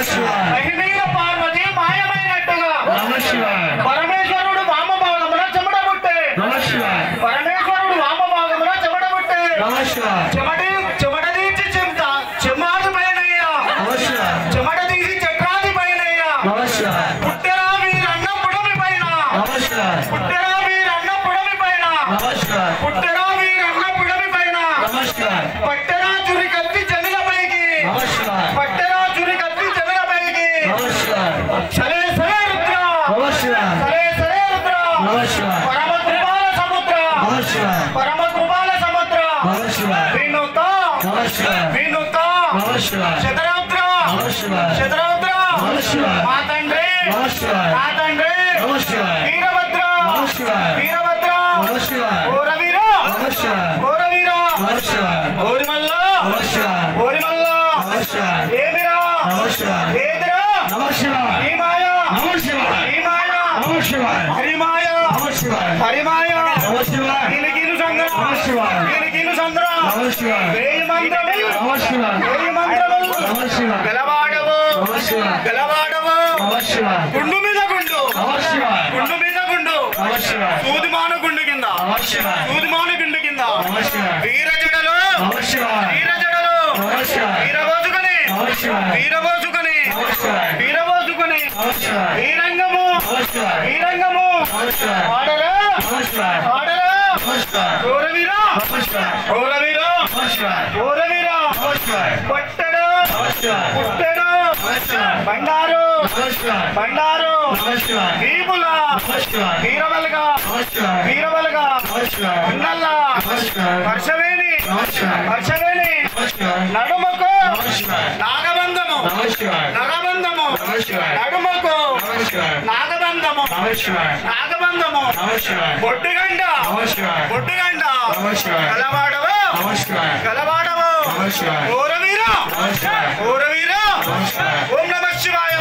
మహిమీల పార్వతి మాయమైనట్టుగా పరమేశ్వరుడు వామభాగమున చెమట పుట్టే పరమేశ్వరుడు వామభాగమున చెమట పుట్టే చెమట తీసి చెమ్మాది పైనయ్యా చెమట తీసి చక్రాది పైనయ్యా పుట్టెరా వీరన్న పుడమి పైన పుట్టెరా వీరన్న పుడమి పైన పుట్టెరా వీరన్న పుడమి పైన పట్టెరా చురి కత్తి జనుల పైకి పట్టెరా చురి కత్తి జనుల పైకి సరే సరే రుద్ర సరే సరే రుద్ర పరమ కృపాల సముద్ర పరమ కృపాల సముద్ర వినుత వినుత శతరౌద్ర శతరౌద్ర మా తండ్రి మా తండ్రి వీరభద్ర వీరభద్ర ఓరవీర ఓరవీర ఓరిమల్ల ఓరిమల్ల ఏమిరా ఏదిరా ఈ మాయ ఈ మాయ హరిమాయ హరిమాయ గిలిగిలు సంద్ర గిలిగిలు సంద్ర వేయి మంత్రములు గలవాడవు గలవాడవు గుండు మీద గుండు గుండు మీద గుండు సూదిమాను గుండు కింద సూదిమాను గుండు కింద వీరజడలు వీరజడలు వీరబోసుకొని వీరబోసుకొని వీరబోసుకొని వీరంగము వీరంగము ఆడరా ఆడరా ఓరవీర ఓరవీర ఓరవీర పట్టడు పుట్టడు బండారు బండారు వీపుల వీరబలగా వీరబలగా ఉన్నల్ల వర్షవేణి వర్షవేణి నడుమకు నాగబంధము నగబంధము నడుమకు నాగబంధము నాగబంధము బొట్టుగండ బొట్టుగండ గలవాడవు గలవాడవు ఓరవీర ఓరవీర ఓం నమః శివాయ